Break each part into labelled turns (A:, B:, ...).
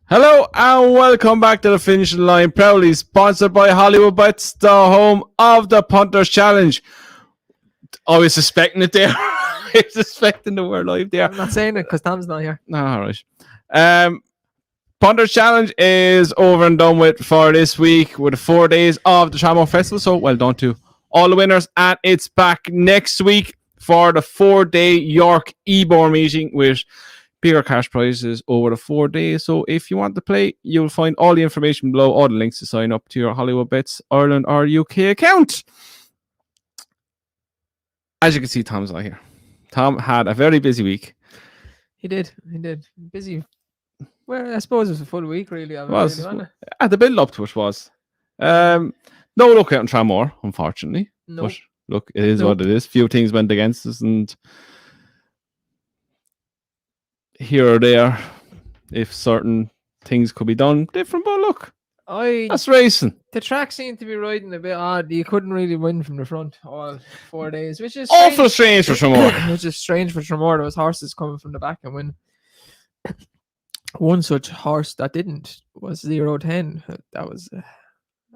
A: Hello and welcome back to the finishing line, proudly sponsored by Hollywoodbets, the home of the Punters Challenge. I was suspecting it there. I was suspecting that we're live there.
B: I'm not saying it because Tom's not here.
A: No, all right. Punters Challenge is over and done with for this week with the 4 days of the Cheltenham Festival. So well done to all the winners, and it's back next week for the 4-day York ebor meeting with bigger cash prizes over the 4 days. So if you want to play, you'll find all the information below, all the links to sign up to your Hollywoodbets Ireland or UK account. As you can see, Tom's not here. Tom had a very busy week.
B: He did. Busy. Well, I suppose it was a full week, really.
A: At the build up to it was. No luck out in Tramore, unfortunately.
B: No.
A: But look, it is what it is. Few things went against us, and here or there, if certain things could be done different, but look, that's racing.
B: The track seemed to be riding a bit odd. You couldn't really win from the front all 4 days, which is
A: awful strange for Tramore.
B: Which is strange for Tramore. There was horses coming from the back and win. One such horse that didn't was 0-10. That was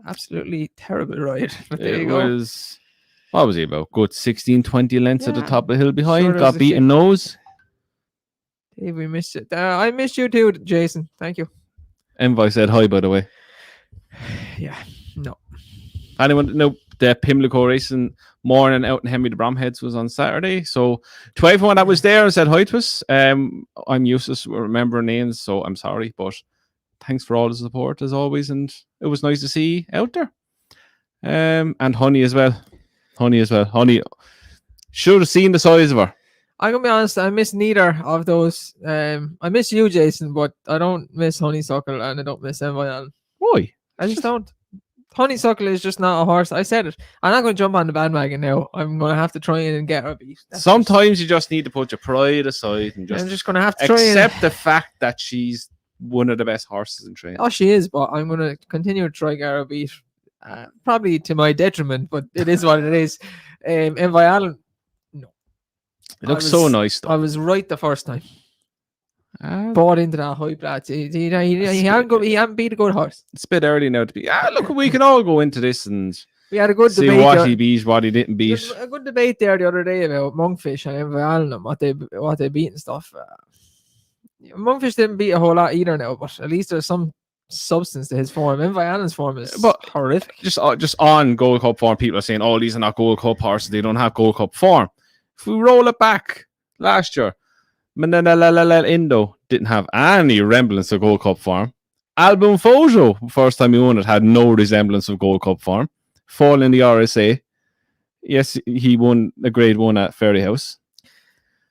B: absolutely terrible ride. But there you go.
A: What was he about? Good 16-20 lengths at the top of the hill behind.
B: Sure,
A: got beaten nose.
B: Dave, we missed it. I missed you too, Jason. Thank you.
A: Envoy said hi, by the way.
B: Yeah, no.
A: Anyone know the Pimlico racing morning out in Henry the Bromheads was on Saturday? So to everyone that was there and said hi to us, I'm useless with remembering names, so I'm sorry, but thanks for all the support as always, and it was nice to see out there. And Honey as well. Honey should have seen the size of her.
B: I'm gonna be honest, I miss neither of those. I miss you, Jason, but I don't miss Honeysuckle and I don't miss Envoy.
A: Why?
B: I just don't. Honeysuckle is just not a horse. I said it. I'm not going to jump on the bandwagon now. I'm going to have to try and get her beat.
A: Sometimes you just need to put your pride aside and
B: I'm just going to have to
A: accept the fact that she's one of the best horses in training.
B: Oh, she is, but I'm going to continue to try and get her beat. Probably to my detriment, but it is what it is. Envoy Allen, no.
A: It looks so nice, though.
B: I was right the first time. Bought into that hype, lads. He hadn't beat a good horse.
A: It's a bit early now to be. Look, we can all go into this and
B: we had a good
A: see
B: debate
A: what he beat, what he didn't beat.
B: There's a good debate there the other day about Monkfish and Envoy Allen and what they beat and stuff. Monkfish didn't beat a whole lot either now, but at least there's some substance to his form. Envoy Allen's form is horrific.
A: Just on Gold Cup form, people are saying, "Oh, these are not Gold Cup horses; they don't have Gold Cup form." If we roll it back last year, Manila Indo didn't have any resemblance of Gold Cup form. Album Fojo, first time he won it, had no resemblance of Gold Cup form. Fall in the RSA. Yes, he won a grade 1 at Ferry House.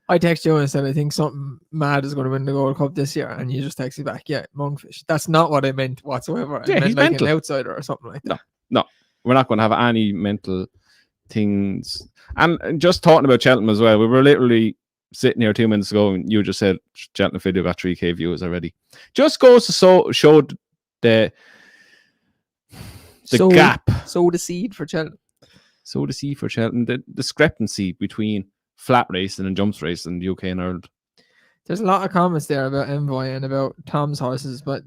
B: I texted you and said I think something mad is going to win the Gold Cup this year, and you just texted back, yeah, Monkfish. That's not what I meant whatsoever. I meant
A: he's
B: like
A: mental.
B: An outsider or something like that.
A: No, we're not going to have any mental things. And just talking about Cheltenham as well, we were literally sitting here 2 minutes ago and you just said Cheltenham video got 3k views already. Just goes to show the gap.
B: Sow the seed for Cheltenham.
A: Sow the seed for Cheltenham. The discrepancy between flat racing and jumps racing in the UK and Ireland.
B: There's a lot of comments there about Envoy and about Tom's horses, but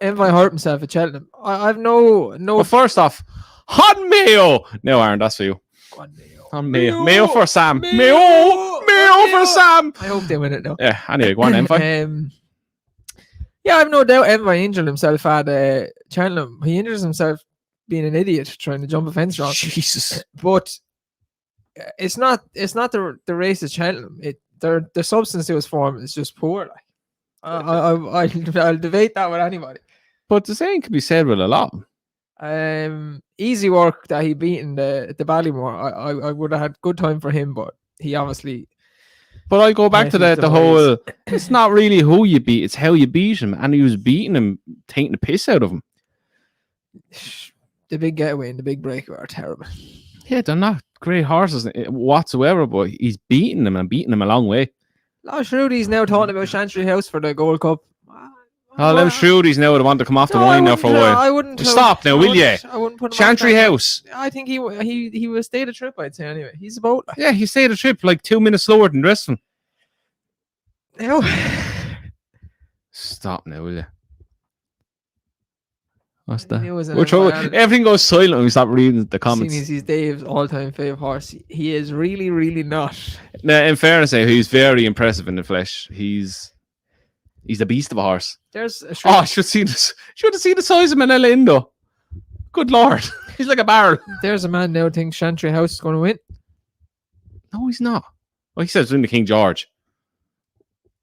B: Envoy hurt himself at Cheltenham. I've no.
A: Well, first off, hot Mayo. No, Aaron, that's for you. Mayo for Sam. Mayo for Sam.
B: I hope they win it now.
A: Yeah, anyway, go on, Envoy.
B: Yeah, I've no doubt Envoy injured himself at Cheltenham. He injures himself being an idiot trying to jump a fence wrong.
A: Jesus.
B: But it's not the race at Cheltenham. The substance to his form is just poor. Like I'll debate that with anybody.
A: But the same can be said with a lot.
B: Easy work that he beat in the Ballymore. I would have had good time for him, but he obviously.
A: But I go back to the whole. It's not really who you beat; it's how you beat him, and he was beating him, taking the piss out of him.
B: The big getaway and the big breakaway are terrible.
A: Yeah, they're not great horses whatsoever, but he's beating them and beating them a long way.
B: Last Rudy's now talking about Chantry House for the Gold Cup.
A: Oh, them Shrudies now would want to come off the line now for a while.
B: I wouldn't
A: stop now, will you?
B: I wouldn't put him
A: Chantry House.
B: I think he would stay the trip. I'd say anyway. He's about.
A: Yeah, he stayed the trip like 2 minutes slower than the rest of them.
B: No.
A: Stop now, will you? What's
B: I
A: that?
B: knew it was an
A: We're trouble.
B: Environment.
A: Everything goes silent when we stop reading the comments.
B: Seeing as he's Dave's all-time favourite horse, he is really, really not.
A: Now, in fairness, he's very impressive in the flesh. He's a beast of a horse.
B: There's a
A: I should have seen the size of Manila Indo. Good lord, he's like a barrel.
B: There's a man now who thinks Chantry House is going to win.
A: No, he's not. Well, he says win the King George.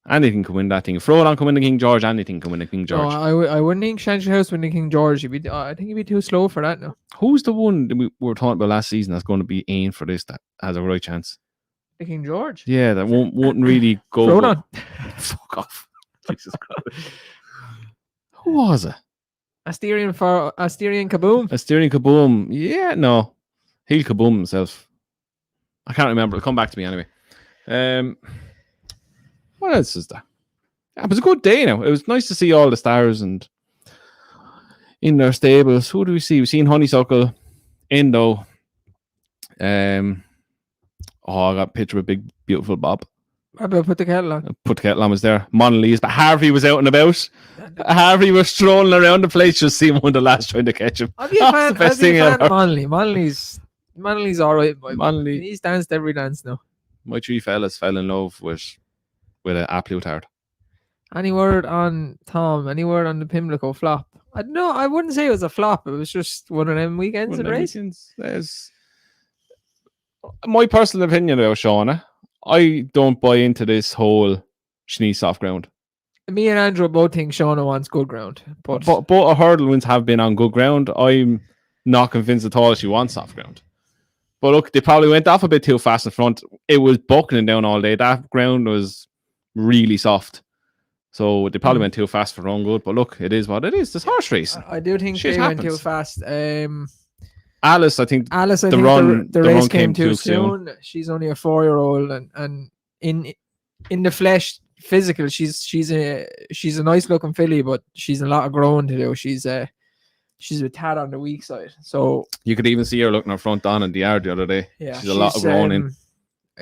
A: Anything can win that thing. If Frodan can win the King George, anything can win the King George.
B: No, I wouldn't think Chantry House win the King George. I think he'd be too slow for that now.
A: Who's the one that we were talking about last season that's going to be aimed for this that has a right chance?
B: The King George?
A: Yeah, that won't really go.
B: Frodan.
A: Fuck off. Jesus Christ. Who was it?
B: Asterion Kaboom.
A: Asterion Kaboom. Yeah, no. He'll Kaboom himself. I can't remember. It'll come back to me anyway. What else is there? Yeah, it was a good day now. It was nice to see all the stars and in their stables. Who do we see? We've seen Honeysuckle, Indo. I got a picture of a big, beautiful Bob.
B: I better put the kettle on.
A: Put the kettle on was there. Monlees, but Harvey was out and about. Harvey was strolling around the place, just seeing one of the lads trying to catch him.
B: I'll be a
A: That's
B: fan,
A: the best thing ever.
B: Monley's all right.
A: Monley.
B: He's danced every dance now.
A: My three fellas fell in love with an absolute heart.
B: Any word on Tom? Any word on the Pimlico flop? I don't know. I wouldn't say it was a flop. It was just one of them weekends in racing.
A: There's my personal opinion about Shauna. I don't buy into this whole she needs soft ground.
B: Me and Andrew both think Shauna wants good ground. But
A: both her hurdle wins have been on good ground. I'm not convinced at all she wants soft ground. But look, they probably went off a bit too fast in front. It was buckling down all day. That ground was really soft. So they probably went too fast for her own good. But look, it is what it is. There's horse racing.
B: I do think they went too fast.
A: Alice, I think
B: the race came too soon. She's only a 4-year-old, and in the flesh, physical, she's a nice looking filly, but she's a lot of growing to do. She's a tad on the weak side. So
A: you could even see her looking her front on in the yard the other day. Yeah, she's a lot of growing in.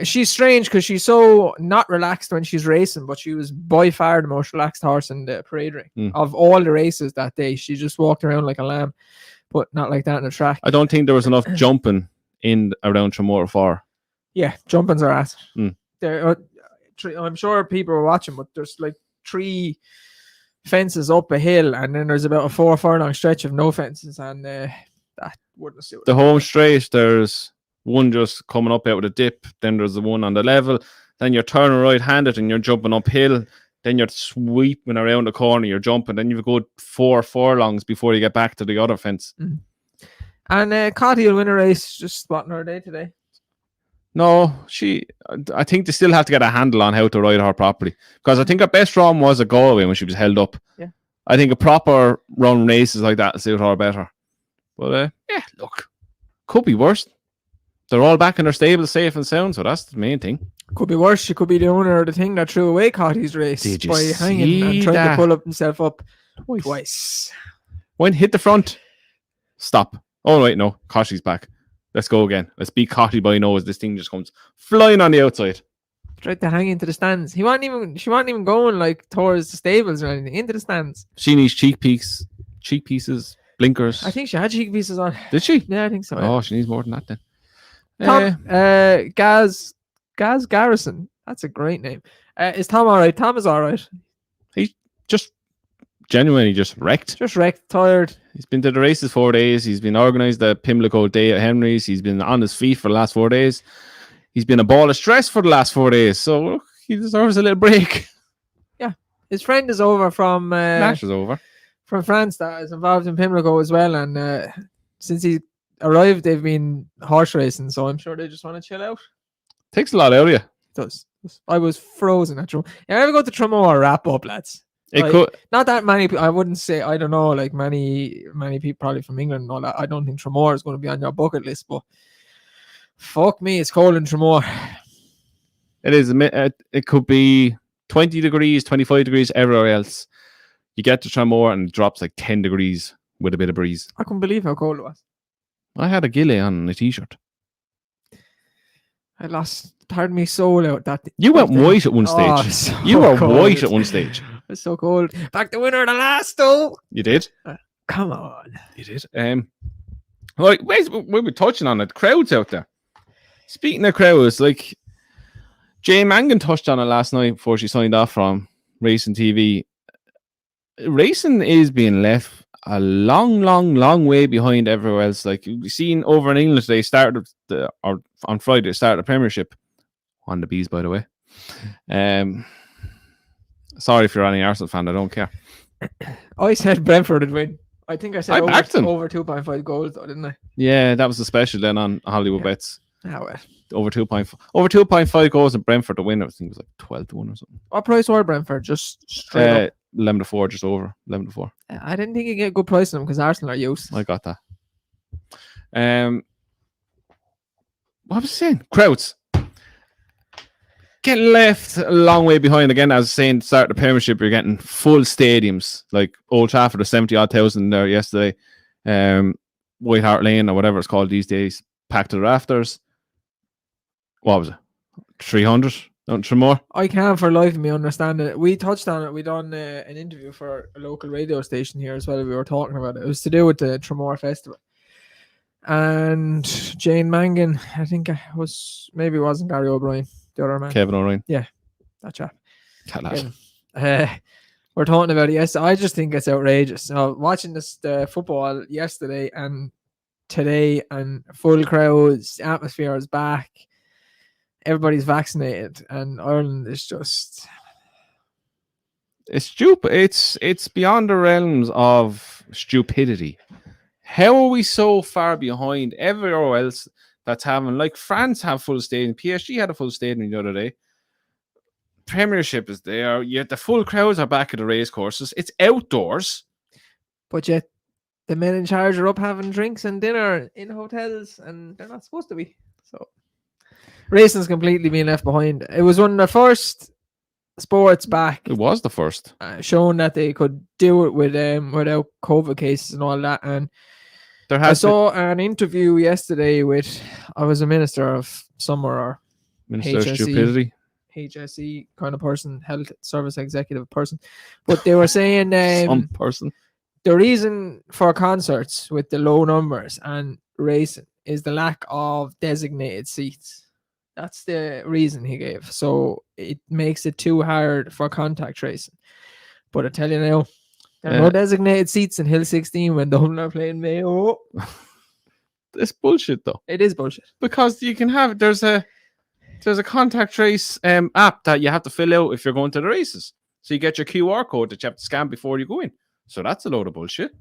B: She's strange because she's so not relaxed when she's racing, but she was by far the most relaxed horse in the parade ring of all the races that day. She just walked around like a lamb, but not like that in the track.
A: I don't think there was enough jumping in around Tremor 4.
B: Yeah, jumping's are ass. I'm sure people were watching, but there's like 3 fences up a hill, and then there's about a 4 furlong stretch of no fences, and that wouldn't suit
A: the home straight. There's one just coming up out with a dip, then there's the one on the level, then you're turning right-handed and you're jumping uphill, then you're sweeping around the corner, you're jumping, then you've got 4 furlongs before you get back to the other fence.
B: And Cotty will win a race. Just spotting her day today.
A: No, I think they still have to get a handle on how to ride her properly, because I think her best run was at Galway when she was held up.
B: Yeah,
A: I think a proper run races like that suit her better. But yeah, look, could be worse. They're all back in their stable, safe and sound, so that's the main thing.
B: Could be worse. She could be the owner of the thing that threw away Cotty's race by hanging and trying to pull up himself up twice.
A: When hit the front, stop. Oh wait, no, Cotty's back. Let's go again. Let's beat Cotty by nose. This thing just comes flying on the outside.
B: Tried to hang into the stands. She wasn't even going like towards the stables or anything. Into the stands.
A: She needs cheek pieces, blinkers.
B: I think she had cheek pieces on.
A: Did she?
B: Yeah, I think so.
A: Oh, she needs more than that then.
B: Tom, Gaz Garrison. That's a great name. Is Tom all right? Tom is all right.
A: He's just genuinely just wrecked.
B: Just wrecked, tired.
A: He's been to the races 4 days. He's been organised the Pimlico Day at Henry's. He's been on his feet for the last 4 days. He's been a ball of stress for the last 4 days. So look, he deserves a little break.
B: Yeah. His friend is over from
A: Nash is over.
B: From France that is involved in Pimlico as well. And since he arrived, they've been horse racing. So I'm sure they just want to chill out.
A: Takes a lot out of you.
B: It does. I was frozen at Tremor. Yeah, I ever go to Tremor wrap up, lads. Not that many people. I wouldn't say, I don't know, like many people probably from England and all that. I don't think Tremor is going to be on your bucket list, but fuck me, it's cold in Tremor.
A: It is. It could be 20 degrees, 25 degrees everywhere else. You get to Tremor and it drops like 10 degrees with a bit of breeze.
B: I couldn't believe how cold it was. I
A: had a ghillie on a t-shirt.
B: I lost part of my soul out that.
A: You went white at one stage. You were white at one stage.
B: It's so cold. Back the winner of the last though.
A: You did?
B: Come on.
A: He did. Right, we'll be touching on it. Crowds out there. Speaking of crowds, like Jane Mangan touched on it last night before she signed off from Racing TV. Racing is being left a long way behind everywhere else. Like you've seen over in England, they started or on Friday, they started the Premiership on the bees, by the way. Sorry if you're any Arsenal fan, I don't care.
B: I said Brentford would win. I think I said
A: backed them.
B: over 2.5 goals, though, didn't I?
A: Yeah, that was the special then on Hollywoodbets.
B: Ah, well.
A: Over 2.5 goals in Brentford to win. I think it was like 12 to 1 or something.
B: What price were Brentford? Just straight up.
A: 11 to 4, just over 11 to 4.
B: I didn't think you get a good price on them because Arsenal are used.
A: I got that. What was I saying? Crowds. Getting left a long way behind again. As I was saying, start the Premiership, you're getting full stadiums like Old Trafford, or 70 odd thousand there yesterday. White Hart Lane or whatever it's called these days, packed to the rafters. What was it? 300? Nothing more?
B: I can't for life of me understand it. We touched on it. We done an interview for a local radio station here as well. We were talking about it. It was to do with the Tramore Festival. And Jane Mangan, I think it wasn't Gary O'Brien, the other man.
A: Kevin O'Ryan.
B: Yeah, that chap. We're talking about it yesterday. I just think it's outrageous. Watching the football yesterday and today, and full crowds, the atmosphere is back. Everybody's vaccinated, and Ireland is just...
A: It's stupid. It's beyond the realms of stupidity. How are we so far behind everywhere else that's having... Like, France have full stadium. PSG had a full stadium the other day. Premiership is there. Yet the full crowds are back at the racecourses. It's outdoors.
B: But yet, the men in charge are up having drinks and dinner in hotels, and they're not supposed to be. So... Racing's completely been left behind. It was one of the first sports back.
A: It was the first.
B: Showing that they could do it with without COVID cases and all that. And I saw an interview yesterday with, I was a minister of somewhere, or
A: Minister of Stupidity.
B: HSE kind of person, health service executive person. But they were saying
A: some person.
B: The reason for concerts with the low numbers and racing is the lack of designated seats. That's the reason he gave. So it makes it too hard for contact tracing. But I tell you now, there are no designated seats in Hill 16 when Dublin are playing Mayo.
A: It's bullshit, though.
B: It is bullshit.
A: Because you can have... There's a contact trace app that you have to fill out if you're going to the races. So you get your QR code that you have to scan before you go in. So that's a load of bullshit.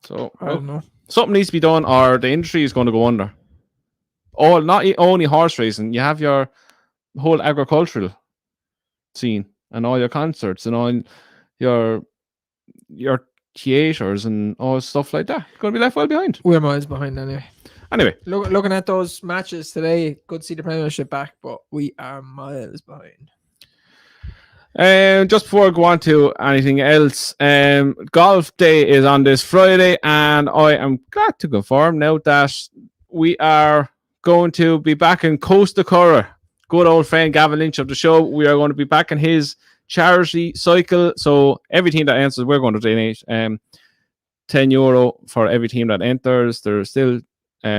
A: So
B: I don't know.
A: Something needs to be done, or the industry is going to go under. Not only horse racing, you have your whole agricultural scene and all your concerts and all your theaters and all stuff like that. Going to be left well behind.
B: We're miles behind anyway.
A: Anyway,
B: looking at those matches today, good to see the Premiership back, but we are miles behind.
A: Just before I go on to anything else, golf day is on this Friday, and I am glad to confirm now that we are going to be back in Coast of Curragh. Good old friend Gavin Lynch of the show. We are going to be back in his charity cycle. So every team that enters, we're going to donate €10 for every team that enters. There's still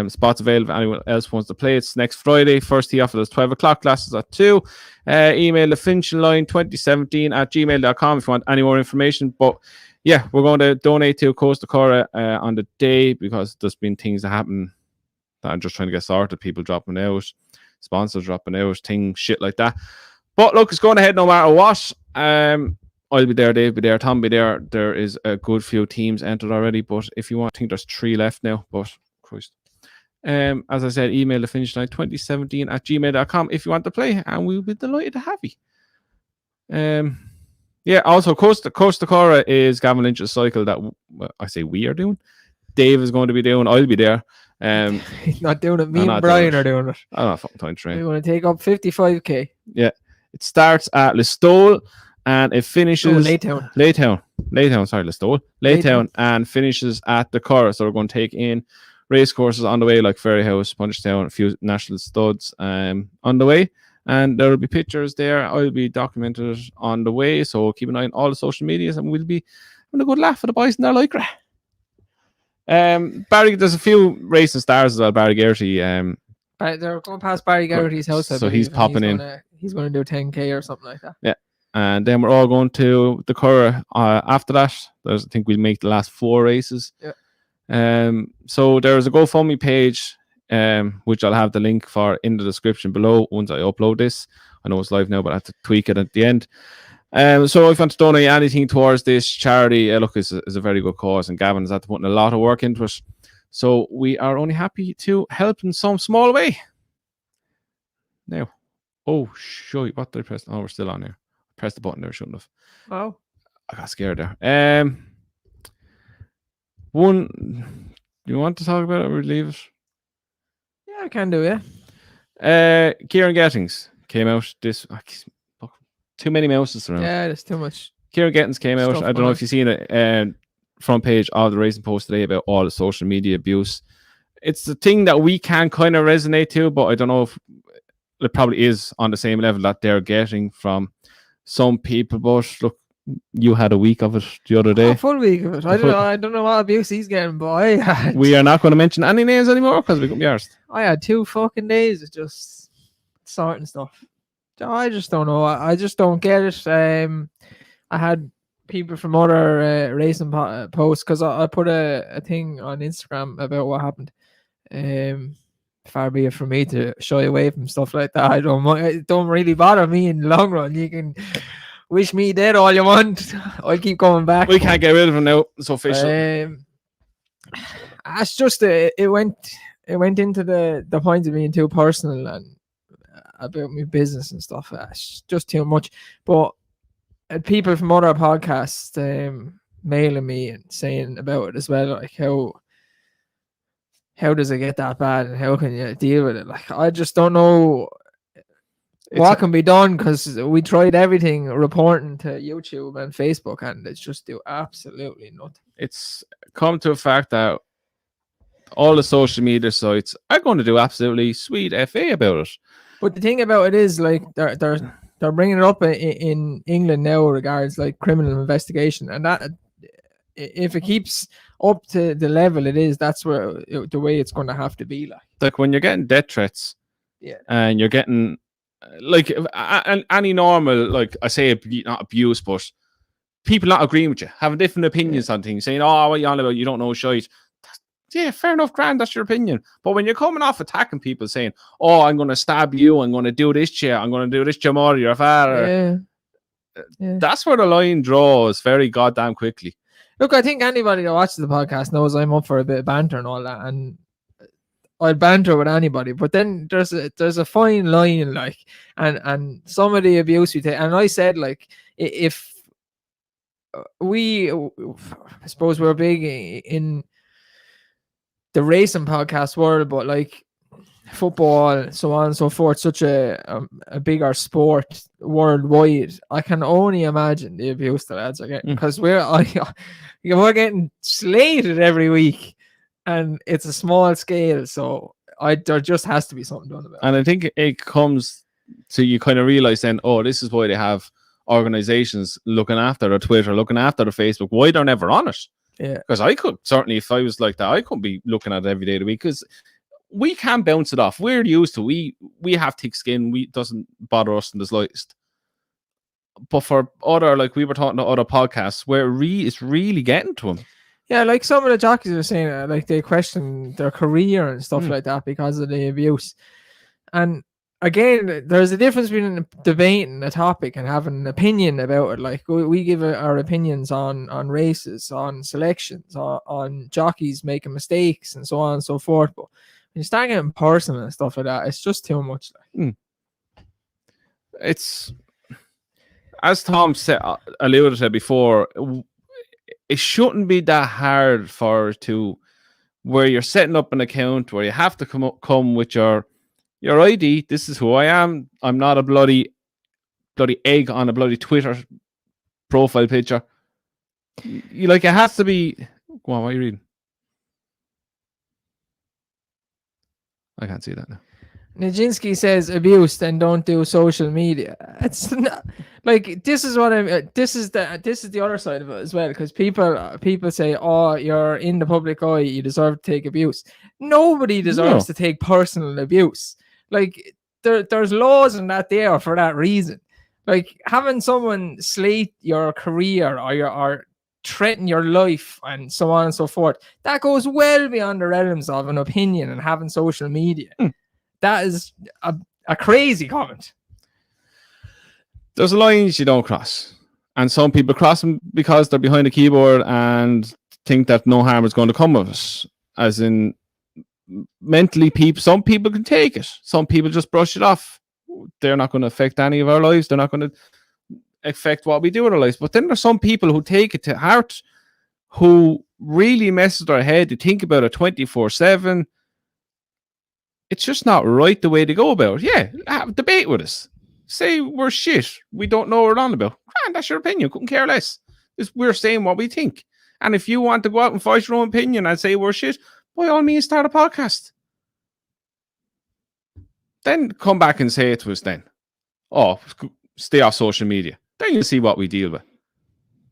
A: spots available if anyone else wants to play. It's next Friday. First tee off at 12 o'clock. Classes at 2. Email the finchline2017@gmail.com if you want any more information. But yeah, we're going to donate to Coast of Curragh on the day, because there's been things that happen that I'm just trying to get sorted. People dropping out, sponsors dropping out, shit like that. But look, it's going ahead no matter what. I'll be there, Dave be there, Tom be there. There is a good few teams entered already, but if you want, I think there's 3 left now. But Christ. As I said, email the finchline2017@gmail.com if you want to play, and we'll be delighted to have you. Yeah, also Coast of Curragh is Gavin Lynch's cycle that I say we are doing. Dave is going to be doing. I'll be there.
B: He's not doing it. Me and Brian are doing it.
A: I'm not fucking time to train.
B: We want to take up 55k.
A: Yeah, it starts at Listowel and it finishes
B: Laytown.
A: Sorry, Listowel. Laytown and finishes at the Curragh. So we're going to take in racecourses on the way, like Ferryhouse, Punchestown, a few national studs on the way. And there will be pictures there. I'll be documented on the way. So keep an eye on all the social medias, and we'll be a good laugh for the boys in their lycra. Barry, there's a few racing stars as well. Barry Gertie.
B: They're going past Barry Garrity's house, I
A: So
B: believe,
A: he's
B: and
A: popping in.
B: He's going to do 10k or something like that.
A: Yeah. And then we're all going to the Curragh after that. I think we'll make the last 4 races.
B: Yeah.
A: So there's a GoFundMe page, which I'll have the link for in the description below once I upload this. I know it's live now, but I have to tweak it at the end. So if you want to donate anything towards this charity, look, it's a very good cause, and Gavin has had to put in a lot of work into it. So we are only happy to help in some small way. Now, shoot, what did I press? Oh, we're still on here. Press the button there, shouldn't have.
B: Oh,
A: I got scared there. One, do you want to talk about it or leave it?
B: yeah, I can do, yeah.
A: Kieran Gettings came out this. Too many mouses around.
B: Yeah, there's too much.
A: Kieran Gettings came out. I don't know if you've seen it. Front page of the Racing Post today about all the social media abuse. It's the thing that we can kind of resonate to, but I don't know if it probably is on the same level that they're getting from some people. But look, you had a week of it the other day.
B: A full week of it. I don't know what abuse he's getting, but
A: we are not going to mention any names anymore because we couldn't be arsed.
B: I had 2 fucking days of just sorting stuff. I just don't know. I just don't get it. I had people from other racing posts because I put a thing on Instagram about what happened. Far be it from me to shy away from stuff like that. It don't really bother me in the long run. You can wish me dead all you want. I'll keep coming back.
A: We can't get rid of him now. It's official.
B: It's just it went into the point of being too personal and about my business and stuff. It's just too much. But people from other podcasts mailing me and saying about it as well, like how does it get that bad and how can you deal with it? Like, I just don't know what can be done because we tried everything reporting to YouTube and Facebook and it's just do absolutely nothing.
A: It's come to a fact that all the social media sites are going to do absolutely sweet FA about it.
B: But the thing about it is, like, they're bringing it up in England now regards like criminal investigation, and that if it keeps up to the level it is, that's where the way it's going to have to be.
A: Like when you're getting death threats,
B: yeah,
A: and you're getting like any normal, like I say, not abuse, but people not agreeing with you, having different opinions on things, saying, "Oh, what you on about? You don't know shite." Yeah, fair enough, grand, that's your opinion. But when you're coming off attacking people saying, "Oh, I'm going to stab you, I'm going to do this to you, I'm going to do this to your father," that's where the line draws very goddamn quickly.
B: Look, I think anybody that watches the podcast knows I'm up for a bit of banter and all that, and I'll banter with anybody. But then there's a fine line, like, and some of the abuse we take. And I said, like, if we, I suppose we're big in the racing podcast world, but like football, so on and so forth, such a bigger sport worldwide, I can only imagine the abuse the lads are getting because we're getting slated every week and it's a small scale, so there just has to be something done about it.
A: And I think it comes to you kind of realize then, oh, this is why they have organizations looking after their Twitter, looking after their Facebook, why they're never on it.
B: Yeah,
A: because I could certainly, if I was like that, I couldn't be looking at it every day of the week because we can bounce it off. We're used to we have thick skin. It doesn't bother us in the slightest. But for other, like we were talking to other podcasts, where it's really getting to them.
B: Yeah, like some of the jockeys are saying, like they question their career and stuff like that because of the abuse. And again, there's a difference between debating a topic and having an opinion about it. Like we give our opinions on races, on selections, on jockeys making mistakes, and so on and so forth. But when you start getting personal and stuff like that, it's just too much.
A: It's, as Tom said, alluded to before, it shouldn't be that hard where you're setting up an account where you have to come with your ID. This is who I am. I'm not a bloody egg on a bloody Twitter profile picture. It has to be. Go on, what are you reading? I can't see that now.
B: Nijinsky says abuse and don't do social media. It's not, Like this is what I'm. This is the other side of it as well, because people say, "Oh, you're in the public eye, you deserve to take abuse." Nobody deserves to take personal abuse. Like there's laws in that there for that reason. Like having someone slate your career or threaten your life and so on and so forth, that goes well beyond the realms of an opinion and having social media. That is a crazy comment.
A: There's lines you don't cross. And some people cross them because they're behind a keyboard and think that no harm is going to come of it. As in, mentally, some people can take it. Some people just brush it off. They're not going to affect any of our lives. They're not going to affect what we do in our lives. But then there's some people who take it to heart, who really messes their head. They think about it 24/7. It's just not right the way to go about it. Yeah, have a debate with us. Say we're shit. We don't know what we're on about. Man, that's your opinion. Couldn't care less. We're saying what we think. And if you want to go out and voice your own opinion and say we're shit, by all means, start a podcast. Then come back and say it to us then. Oh, stay off social media. Then you'll see what we deal with.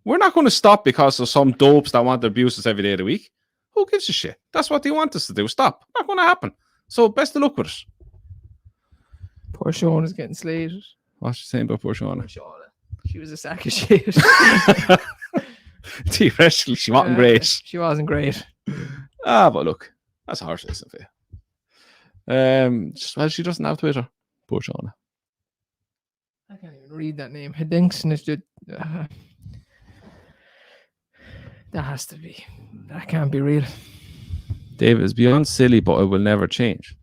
A: We're not going to stop because of some dopes that want to abuse us every day of the week. Who gives a shit? That's what they want us to do. Stop. Not going to happen. So best of luck with it.
B: Poor Shauna's getting slated.
A: What's she saying about poor Shauna?
B: She was a sack of shit.
A: Theoretically, she wasn't great.
B: She wasn't great.
A: But look, that's a harsh lesson for you. Well, she doesn't have Twitter. Poor Shauna.
B: I can't even read that name. Hedinksnitch. That has to be. That can't be real.
A: David is beyond silly, but it will never change.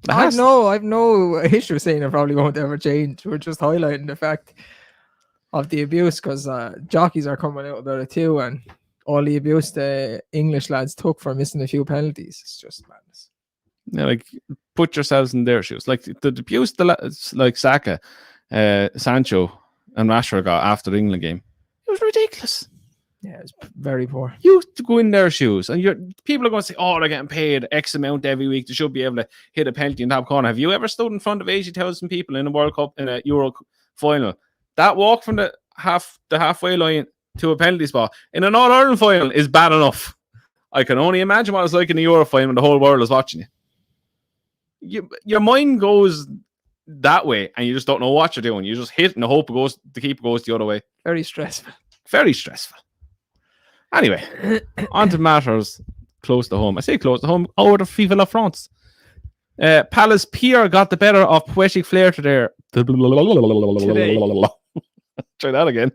B: I've no issue saying it probably won't ever change. We're just highlighting the fact of the abuse, because jockeys are coming out about it too, and all the abuse the English lads took for missing a few penalties. It's just madness.
A: Yeah, like put yourselves in their shoes. Like the abuse, like Saka, Sancho, and Rashford got after the England game. It was ridiculous.
B: Yeah, it's very poor.
A: You to go in their shoes, and people are going to say, "Oh, they're getting paid X amount every week. They should be able to hit a penalty in top corner." Have you ever stood in front of 80,000 people in a World Cup, in a Euro final? That walk from the halfway line to a penalty spot in an All Ireland final is bad enough. I can only imagine what it's like in the Euro final when the whole world is watching you. Your mind goes that way, and you just don't know what you're doing. You just hit and the hope the keeper goes the other way.
B: Very stressful.
A: Very stressful. Anyway, on to matters close to home. I say close to home. Over to FIFA La France. Palace Pier got the better of Poetic Flair today. Try that again.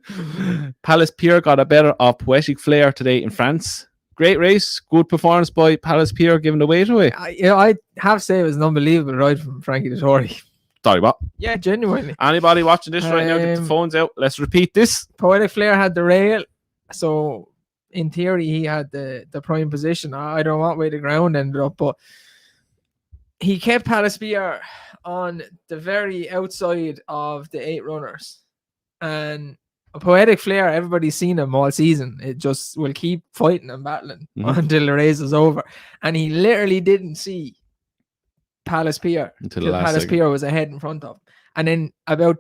A: Palace Pier got a better of Poetic Flair today in France. Great race. Good performance by Palace Pier, giving the weight away.
B: I have to say it was an unbelievable ride from Frankie Dettori.
A: Sorry, what?
B: Yeah, genuinely.
A: Anybody watching this right now, get the phones out. Let's repeat this.
B: Poetic Flair had the rail, so in theory he had the prime position. I don't know what way the ground ended up, but he kept Palace Pier on the very outside of the 8 runners. And a Poetic Flair, everybody's seen him all season. It just will keep fighting and battling until the race is over. And he literally didn't see Palace Pier until Palace Pier was ahead in front of him. And then about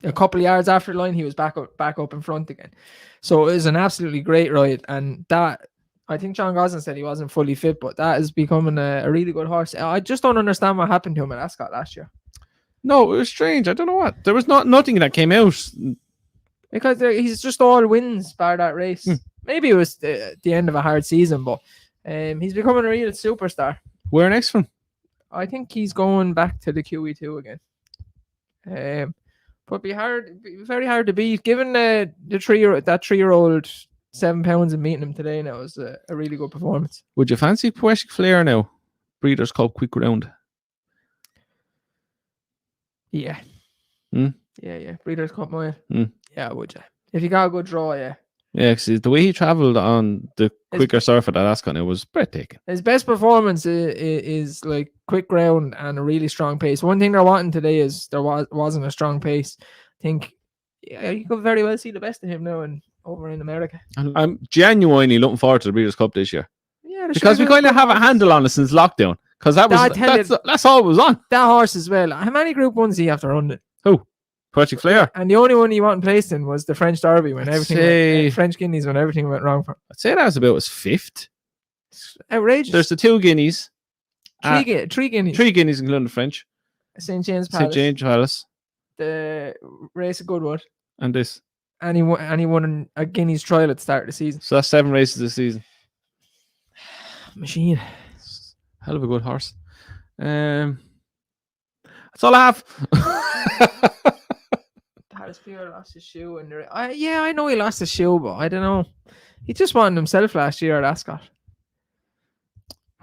B: a couple of yards after the line, he was back up in front again. So it was an absolutely great ride. And that, I think John Gosling said he wasn't fully fit, but that is becoming a really good horse. I just don't understand what happened to him at Ascot last year.
A: No, it was strange. I don't know what. There was nothing that came out.
B: Because he's just all wins bar that race. Maybe it was the end of a hard season, but he's becoming a real superstar.
A: Where next from?
B: I think he's going back to the QE2 again. But be very hard to beat. Given that 3-year-old £7 and meeting him today, now was a really good performance.
A: Would you fancy Poetic Flair now? Breeders' Cup quick round.
B: Yeah. Yeah. Breeders' Cup mile. Yeah, would you? If you got a good draw, yeah.
A: Yeah, because the way he travelled on the quicker surf at Ascot, it was breathtaking.
B: His best performance is like quick ground and a really strong pace. One thing they're wanting today is there wasn't a strong pace. I think you could very well see the best of him now over in America.
A: And I'm genuinely looking forward to the Breeders' Cup this year.
B: Yeah,
A: because we kind of have a handle on it since lockdown. Because that's all it was on.
B: That horse as well. How many Group 1s do you have to run it?
A: Who? Poetic Flair.
B: And the only one he wasn't placed in was the French Derby when French Guineas when everything went wrong for him.
A: I'd say that was about his 5th.
B: It's outrageous.
A: There's the 2 Guineas.
B: Three Guineas.
A: 3 Guineas, including the French.
B: St. James Palace.
A: St. James Palace.
B: The Race of Goodwood.
A: And this.
B: And he won a Guineas trial at the start of the season.
A: So that's 7 races this season.
B: Machine.
A: Hell of a good horse. That's all I have.
B: Pier lost his shoe. I know he lost his shoe, but I don't know. He just won himself last year at Ascot.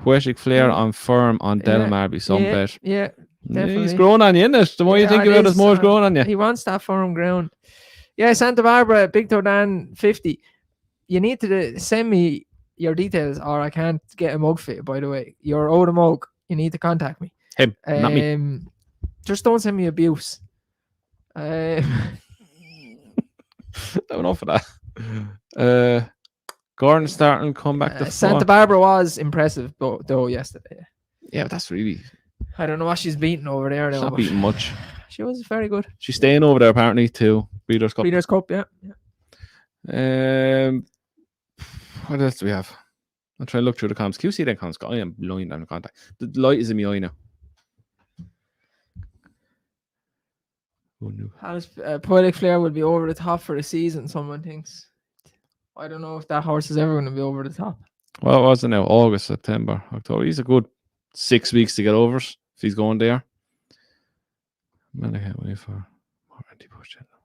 A: Poetic Flair on firm on Delmarby, some bet.
B: Yeah, definitely.
A: He's growing on you, isn't it? The more you think about it, the more he's growing on you.
B: He wants that firm ground. Yeah, Santa Barbara, Big Todan 50. You need to send me your details or I can't get a mug for you, by the way. You're owed a mug. You need to contact me.
A: Him, not me.
B: Just don't send me abuse.
A: Enough of that. Gordon starting come back to
B: Santa Barbara was impressive though yesterday.
A: Yeah, but that's really...
B: I don't know what she's beating over there now.
A: She's not beating much.
B: She was very good.
A: She's staying over there apparently to Breeders' Cup.
B: Breeders' Cup, yeah.
A: What else do we have? I'll try to look through the comms. QC then comms. I am blind on contact. The light is in my eye now. Oh, no.
B: Poetic Flair will be over the top for the season, someone thinks. I don't know if that horse is ever going to be over the top.
A: Well, it wasn't now. August, September, October. He's a good 6 weeks to get over it if he's going there. Man, I can't wait for more anti-post Cheltenham.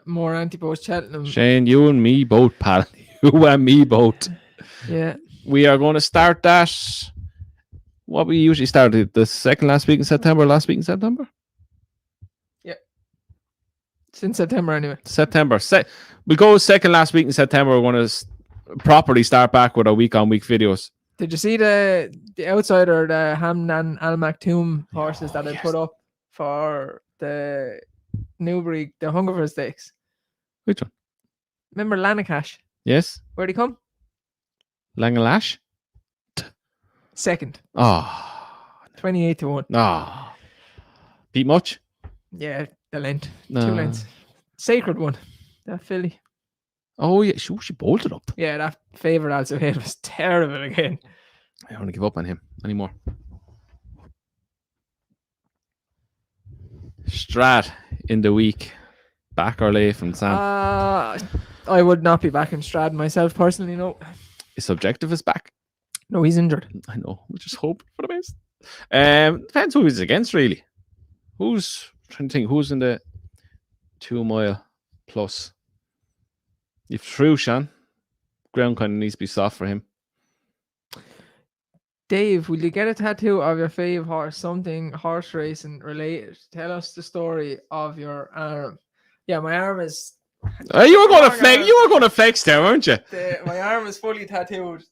B: More anti-post Cheltenham.
A: Shane, you and me both, pal. You and me both.
B: Yeah.
A: We are going to start that. What we usually started the second last week in September.
B: Yeah. It's in September anyway.
A: September. We go second last week in September. We're going to properly start back with our week-on-week videos.
B: Did you see the outsider, the Hamdan Al Maktoum horses that I put up for the Newbury, the Hungerford Stakes?
A: Which one?
B: Remember Lanakash?
A: Yes.
B: Where'd he come?
A: Langlash?
B: Second. 28-1.
A: Beat much?
B: Yeah, the length.
A: No.
B: 2 lengths. Sacred one. That filly.
A: Oh, yeah. She bolted up.
B: Yeah, that favourite also hit was terrible again.
A: I don't want to give up on him anymore. Strat in the week. Back or late from Sam?
B: I would not be back in Strad myself personally, no.
A: Is Subjective is back?
B: No, he's injured.
A: I know. We just hope for the best. Depends who he's against, really. Trying to think who's in the 2 mile plus. If Trushan, ground kind of needs to be soft for him.
B: Dave, will you get a tattoo of your fave horse? Something horse racing related. Tell us the story of your arm. Yeah, my arm is.
A: You were going to flex. You were going to flex there, weren't you?
B: My arm is fully tattooed.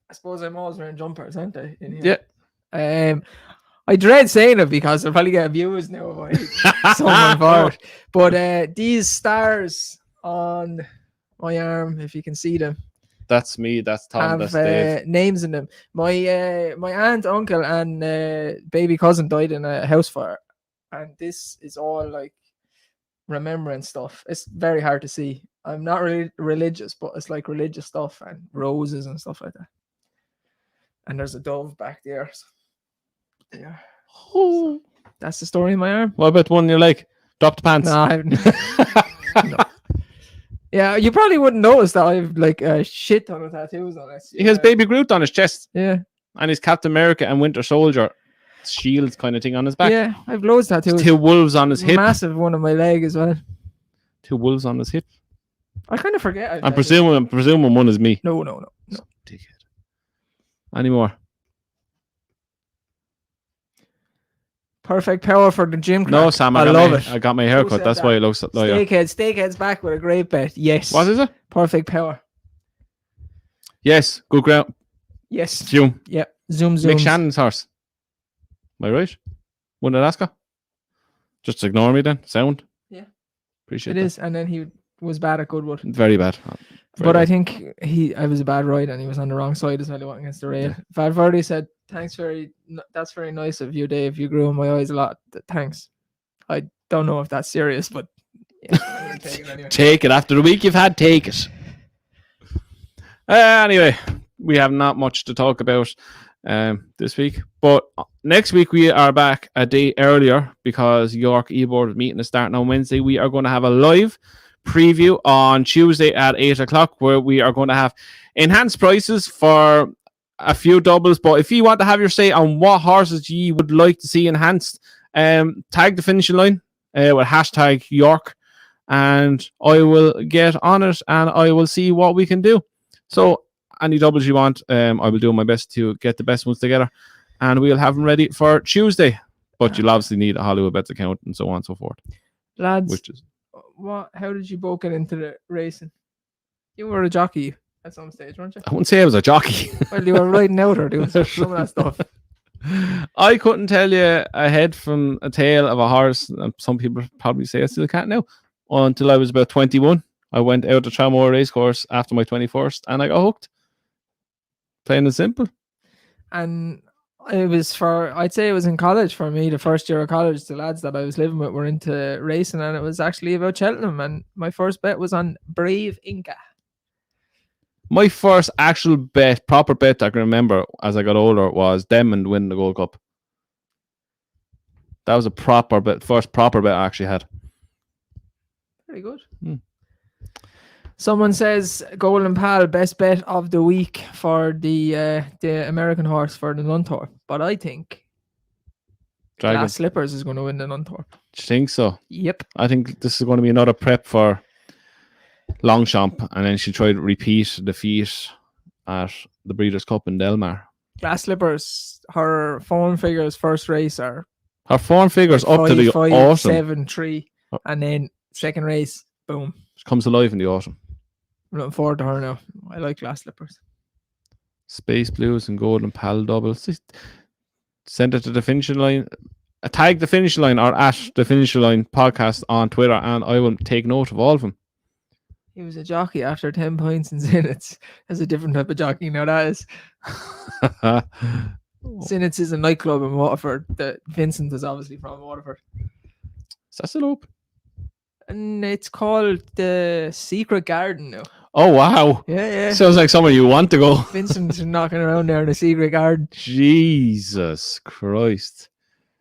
B: I suppose I'm always wearing jumpers, aren't I? In here?
A: Yeah.
B: I dread saying it because I'll probably get abused now by someone for it. But these stars on my arm, if you can see them.
A: That's me. That's Tom.
B: Have
A: that's Dave.
B: Names in them. My aunt, uncle, and baby cousin died in a house fire, and this is all like remembrance stuff. It's very hard to see. I'm not really religious, but it's like religious stuff and roses and stuff like that. And there's a dove back there. So, yeah. So, that's the story of my arm.
A: What about one in your leg? Drop the pants.
B: No, I haven't. No. Yeah, you probably wouldn't notice that I have like a shit ton of tattoos on it.
A: He has Baby Groot on his chest.
B: Yeah.
A: And his Captain America and Winter Soldier shields kind of thing on his back.
B: Yeah, I have loads of tattoos.
A: 2 wolves on his hip.
B: Massive one on my leg as well.
A: 2 wolves on his hip.
B: I kind of forget.
A: I'm presuming one is me.
B: No.
A: Dickhead. Any more?
B: Perfect power for the gym.
A: No, Sam, I love it. I got my haircut. That's why it looks like
B: Steakhead's back with a great bet. Yes.
A: What is it?
B: Perfect power.
A: Yes. Good ground.
B: Yes.
A: Zoom.
B: Yep. Zoom.
A: Mick Shannon's horse. Am I right? Won Alaska? Just ignore me then. Sound.
B: Yeah.
A: Appreciate
B: it. It is. And then he was bad at Goodwood.
A: Very bad.
B: I think I was a bad ride and he was on the wrong side as well. He went against the rail. Valverde said Thanks that's very nice of you, Dave. You grew in my eyes a lot. Thanks. I don't know if that's serious, but yeah, I'm gonna take it anyway.
A: Take it after the week you've had. Take it. Anyway, we have not much to talk about this week, but next week we are back a day earlier because York ebor meeting is starting on Wednesday. We are going to have a live preview on Tuesday at 8 o'clock where we are going to have enhanced prices for a few doubles. But if you want to have your say on what horses you would like to see enhanced, tag the finishing line with hashtag York, and I will get on it and I will see what we can do. So any doubles you want, I will do my best to get the best ones together, and we'll have them ready for Tuesday. But you'll obviously need a Hollywoodbets account and so on and so forth.
B: Lads, how did you both get into the racing? You were a jockey at some stage, weren't you?
A: I wouldn't say I was a jockey.
B: Well, you were riding out or doing some of that stuff.
A: I couldn't tell you a head from a tail of a horse. Some people probably say I still can't now. Until I was about 21. I went out to Tramore Racecourse after my 21st and I got hooked. Plain and simple.
B: And I'd say it was in college for me, the first year of college. The lads that I was living with were into racing, and it was actually about Cheltenham. And my first bet was on Brave Inca.
A: My first actual bet, proper bet I can remember as I got older, was them and winning the Gold Cup. That was a proper bet, first proper bet I actually had.
B: Very good. Someone says Golden Pal best bet of the week for the American horse for the Nunthorpe, but I think Glass Slippers is going to win the Nunthorpe.
A: Do you think so?
B: Yep.
A: I think this is going to be another prep for Longchamp, and then she'll try to repeat defeat at the Breeders' Cup in Delmar.
B: Glass Slippers, her form figures first race are
A: her form figures up to the
B: 5,
A: autumn.
B: 7, 3, and then second race, boom.
A: She comes alive in the autumn.
B: I'm looking forward to her now. I like Glass Slippers.
A: Space Blues and Golden Pal doubles. Send it to the finishing line. Tag the finishing line or at the finishing line podcast on Twitter, and I will take note of all of them.
B: He was a jockey after 10 points in Zinnitz. That's a different type of jockey now, that is. Zinnitz is a nightclub in Waterford. Vincent is obviously from Waterford.
A: Is that still open?
B: And it's called the Secret Garden now.
A: Oh, wow.
B: Yeah.
A: Sounds like somewhere you want to go.
B: Vincent's knocking around there in the Secret Garden.
A: Jesus Christ.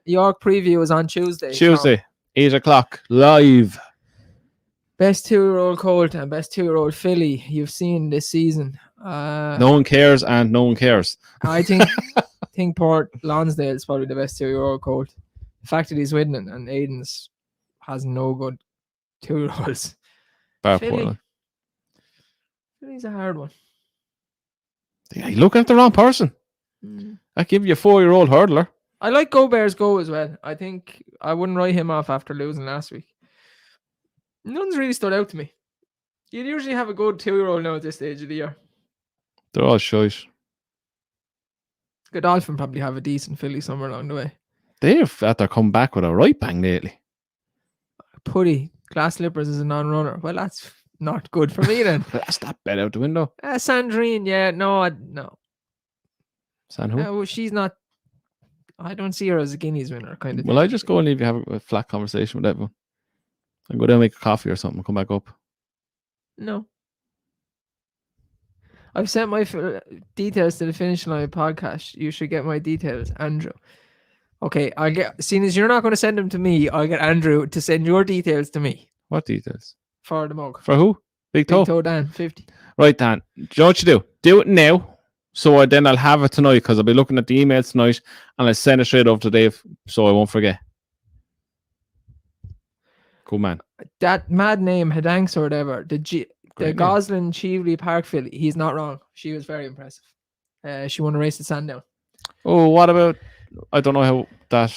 B: York preview is on Tuesday.
A: Tuesday, 8 o'clock, live.
B: Best 2-year-old colt and best 2-year-old filly you've seen this season.
A: No one cares and no one cares.
B: I think Port Lonsdale is probably the best 2-year-old colt. The fact that he's winning and Aiden's has no good 2-year-olds.
A: Portland.
B: Filly's a hard one.
A: Yeah, you look at the wrong person. I give you a 4-year-old hurdler.
B: I like Go Bears Go as well. I think I wouldn't write him off after losing last week. None's really stood out to me. You'd usually have a good 2-year-old now at this stage of the year.
A: They're all shite.
B: Godolphin probably have a decent filly somewhere along the way.
A: They've had to come back with a right bang lately.
B: Putty, Glass Slippers is a non-runner. Well, that's not good for me then.
A: That's that bet out the window.
B: Sandrine, yeah, no.
A: San who?
B: Well, she's not. I don't see her as a Guineas winner kind of thing.
A: Well, I just go and leave you have a flat conversation with everyone. I go down and make a coffee or something and come back up.
B: No. I've sent my details to the Finish Line podcast. You should get my details, Andrew. Okay, seeing as you're not going to send them to me, I'll get Andrew to send your details to me.
A: What details?
B: For the mug.
A: For who? Big Toe?
B: Big Toe Dan, 50.
A: Right, Dan. Do you know what you do? Do it now. So then I'll have it tonight because I'll be looking at the emails tonight and I'll send it straight over to Dave so I won't forget. Cool, man.
B: That mad name, Hadanks or whatever, the Goslin Cheveley Park filly, he's not wrong. She was very impressive. She won a race at Sandown.
A: Oh, what about, I don't know how that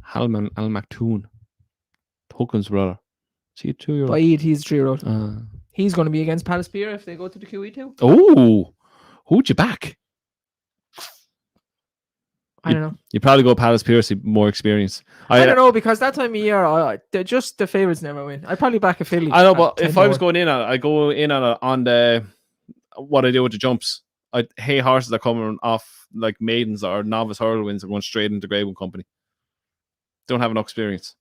A: Halman Al Maktoon, Huckins' brother. Is he a 2-year-old?
B: Baid, he's a 3-year-old. He's going to be against Palace Pier if they go to the QE2.
A: Oh, who'd you back?
B: I don't know.
A: You probably go Palace Pier, more experience.
B: I don't know because that time of year, the favourites never win. I'd probably back a filly.
A: I know, but if I was going in on it, I go in on the what I do with the jumps. I hate horses that come off like maidens or novice hurdle wins and run straight into Grade 1 company. Don't have enough experience.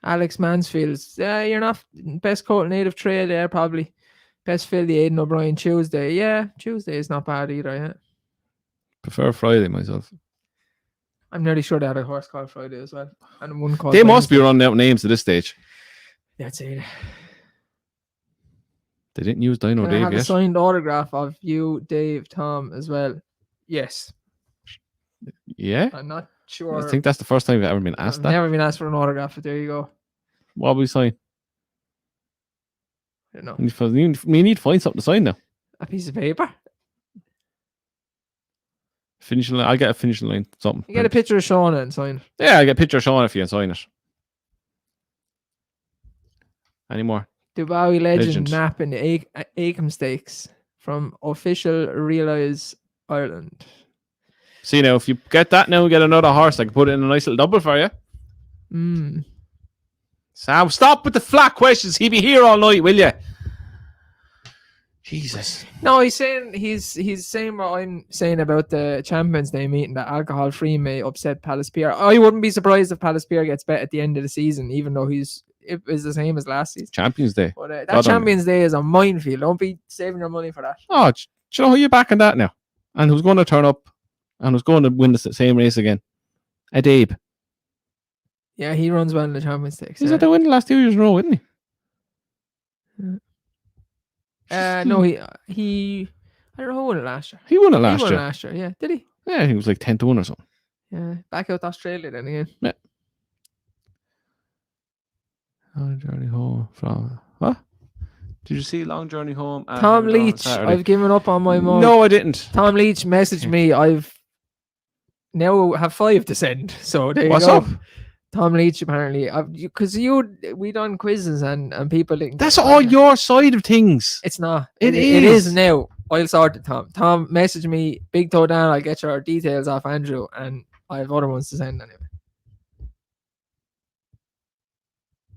B: Alex Mansfield. Yeah, you're not best coat native trail there probably. Best fill the Aidan O'Brien Tuesday. Yeah, Tuesday is not bad either. Yeah.
A: Prefer Friday myself.
B: I'm nearly sure they had a horse called Friday as well, and one called.
A: They must be
B: Wednesday.
A: running out names at this stage.
B: That's it.
A: They didn't use Dino
B: Can I
A: Dave
B: have a
A: yet.
B: signed autograph of you, Dave, Tom, as well? Yes.
A: Yeah,
B: I'm not sure.
A: I think that's the first time I've ever been asked
B: I've
A: that.
B: never been asked for an autograph, but there you go.
A: What will we sign?
B: I don't know.
A: We need to find something to sign now.
B: A piece of paper.
A: Finishing line. I'll get a finishing line. Something.
B: You get a picture of Shauna and sign it.
A: Yeah, I'll get a picture of Sean if you can sign it. Any more?
B: Dubai legend,
A: Legend.
B: nap in the Acom Stakes from official Realize Ireland.
A: See now, if you get that now, get another horse. I can put it in a nice little double for you. Sam, stop with the flat questions. He'll be here all night, will you? Jesus.
B: No, he's saying what I'm saying about the Champions Day meeting, that alcohol free may upset Palace Pier. I wouldn't be surprised if Palace Pier gets bet at the end of the season, even though it was the same as last season.
A: Champions Day.
B: But that
A: God
B: Champions Day is a minefield. Don't be saving your money for that.
A: Oh, do you know who you're backing that now? And who's going to turn up and who's going to win the same race again? Adabe.
B: Yeah, he runs well in the Champions Stakes.
A: He's at the win the last 2 years in a row, isn't he?
B: No, he. I don't know who won it last year.
A: He won it
B: He
A: last
B: won
A: year.
B: it last year. Yeah, did he?
A: Yeah, he was like 10-1 or something.
B: Yeah, back out to Australia then again.
A: Yeah. Long journey home from what? Did you see Long Journey Home?
B: Tom Leach. I've given up on my mug.
A: No, I didn't.
B: Tom Leach messaged me. I've now have 5 to send. So there you
A: What's
B: go.
A: up?
B: Tom Leach apparently, because we done quizzes and people didn't.
A: That's all your side of things.
B: It's not.
A: It
B: It
A: is.
B: is now. I'll sort it, Tom. Tom messaged me. Big toe down. I'll get your details off Andrew, and I have other ones to send anyway.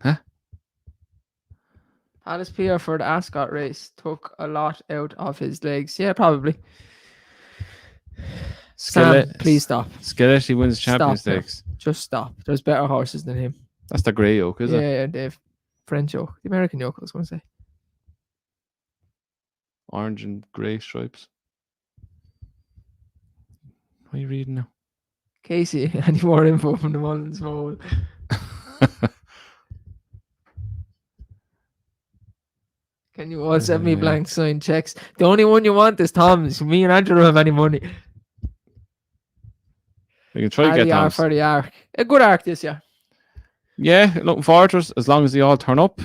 A: Huh?
B: Palace Pier for the Ascot race took a lot out of his legs. Yeah, probably. Sam, please stop.
A: Skeletti wins Champions
B: Stop now.
A: Stakes.
B: Just stop. There's better horses than him.
A: That's the grey yoke, is it?
B: Yeah, Dave. French yoke. The American yoke, I was going to say.
A: Orange and grey stripes. What are you reading now?
B: Casey, any more info from the Mullins Mole? Can you all send me blank signed checks? The only one you want is Tom's. Me and Andrew don't have any money.
A: We can try to get Tom's.
B: For the arc. A good arc this year.
A: Yeah, looking forward to it as long as they all turn up.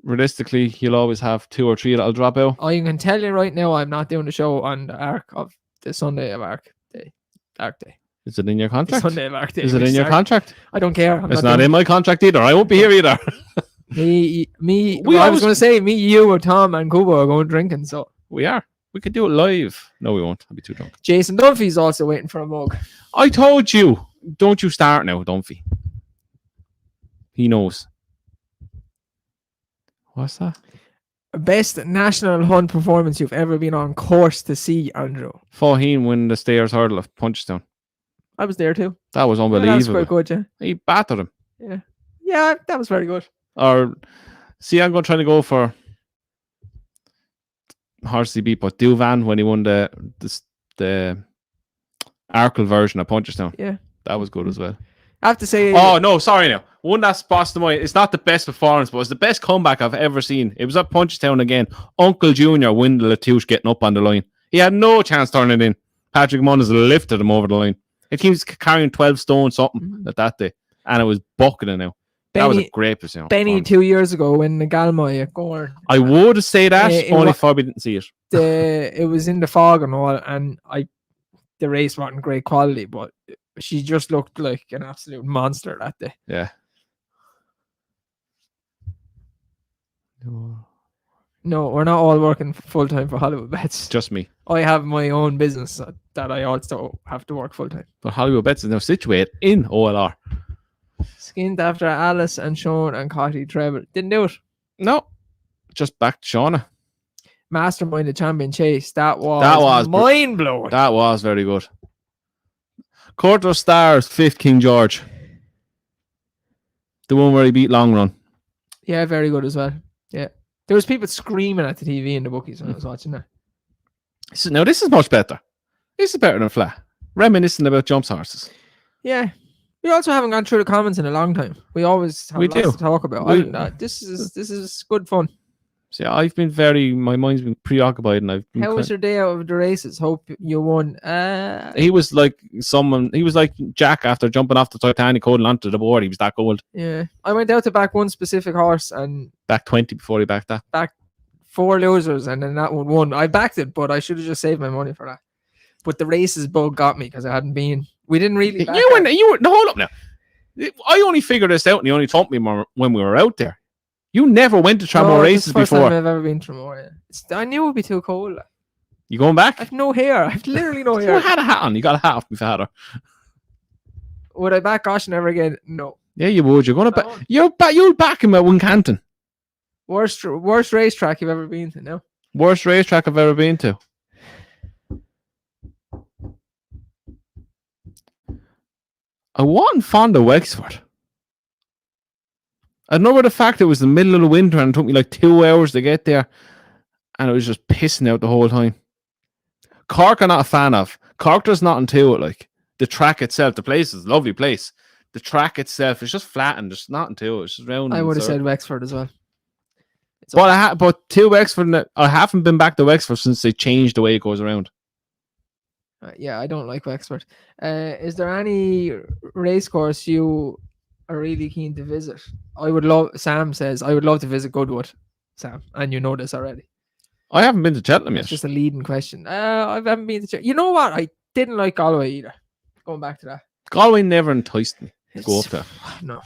A: Realistically, you'll always have 2 or 3 that'll drop out.
B: I can tell you right now, I'm not doing the show on the arc of the Sunday of Arc Day. Arc Day.
A: Is it in your
B: The
A: contract?
B: Sunday of Arc Day.
A: Is it in your contract?
B: I don't care.
A: It's not in my contract either. I won't be here either.
B: Me.
A: We
B: I was
A: always-
B: going to say me, you, or Tom and Kubo are going drinking. So
A: We are. We could do it live. No, we won't. I'll be too drunk.
B: Jason Dunphy's also waiting for a mug.
A: I told you. Don't you start now, Dunphy. He knows. What's that?
B: Best national hunt performance you've ever been on course to see, Andrew.
A: Faheen win the stairs hurdle of Punchestown.
B: I was there too.
A: That was
B: Yeah,
A: unbelievable.
B: that was quite good,
A: He battered him.
B: yeah. Yeah, that was very good.
A: Or see, I'm going to try to go for horse he beat, but Duvan when he won the Arkle version of Punchestown.
B: Yeah.
A: That was good as well.
B: I have to say,
A: Oh no, sorry now. One that's bossed to mind. It's not the best performance, but it's the best comeback I've ever seen. It was at Punchestown again. Uncle Junior win the Latouche getting up on the line. He had no chance turning it in. Patrick Munnes lifted him over the line. It keeps carrying 12 stone something at that day, and it was bucketing now. That was a great performance.
B: Benny 2 years ago when the Galmoy at Gorn.
A: I would say that
B: It
A: only
B: wa-
A: if I didn't see it.
B: It was in the fog and all, and the race wasn't great quality, but she just looked like an absolute monster that day.
A: Yeah.
B: No, we're not all working full time for Hollywoodbets.
A: Just me.
B: I have my own business that I also have to work full time.
A: But Hollywoodbets is now situated in OLR.
B: Skinned after Alice and Sean and Cotty treble. Didn't do it.
A: No. Just back to Shauna.
B: Masterminded Champion Chase. That was mind blowing.
A: That was very good. Court of Stars, 5th King George. The one where he beat Long Run.
B: Yeah, very good as well. Yeah. There was people screaming at the TV in the bookies when I was watching that.
A: Now, this is much better. This is better than Flair. Reminiscing about jumps horses.
B: Yeah. We also haven't gone through the comments in a long time. We always have lots to talk about. This is good fun.
A: See, I've been my mind's been preoccupied, and
B: How was your day out of the races? Hope you won.
A: He was like Jack after jumping off the Titanic, holding onto the board. He was that gold.
B: Yeah, I went out to back one specific horse and
A: back 20 before he backed that.
B: Back 4 losers, and then that one won. I backed it, but I should have just saved my money for that. But the races bug got me because I hadn't been. We didn't really.
A: You were. No, hold up now. I only figured this out, and you only told me more when we were out there. You never went to Tramore races before.
B: It's the first time I've ever been to Tramore. Yeah. I knew it would be too cold.
A: You going back?
B: I've no hair. I've literally no hair.
A: You had a hat on. You got a hat off before had her.
B: Would I back Goshen ever again? No.
A: Yeah, you would. You're going to back. You'll back him at Wincanton.
B: Worst racetrack you've ever been to? No.
A: Worst racetrack I've ever been to. I wasn't fond of Wexford. I know the fact it was the middle of the winter and it took me like 2 hours to get there, and it was just pissing out the whole time. Cork I'm not a fan of. Cork there's nothing to it. Like the track itself, the place is a lovely place. The track itself is just flat and there's nothing to it. It's just round.
B: I would have said Wexford as well.
A: But to Wexford, I haven't been back to Wexford since they changed the way it goes around.
B: Yeah, I don't like Wexford. Is there any racecourse you are really keen to visit? Sam says, I would love to visit Goodwood. Sam, and you know this already.
A: I haven't been to Cheltenham yet.
B: It's just a leading question. I haven't been to Cheltenham. You know what? I didn't like Galway either. Going back to that.
A: Galway never enticed me to go up there.
B: No.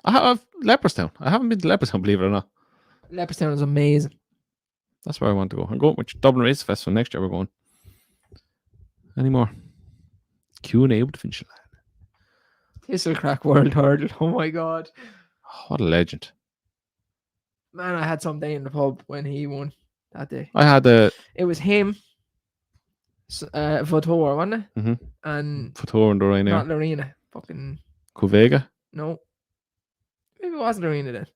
A: I have Leopardstown. I haven't been to Leopardstown, believe it or not.
B: Leopardstown is amazing.
A: That's where I want to go. I'm going with Dublin Race Festival next year. We're going. Any more? Q&A with Finchland.
B: Thistlecrack World Hurdle. Oh my God.
A: Oh, what a legend.
B: Man, I had some day in the pub when he won that day.
A: I had
B: It was him, Votor, wasn't it?
A: Mm-hmm.
B: And
A: Votor and Lorena.
B: Not Lorena. Fucking.
A: Covega?
B: No. Maybe it wasn't Lorena then.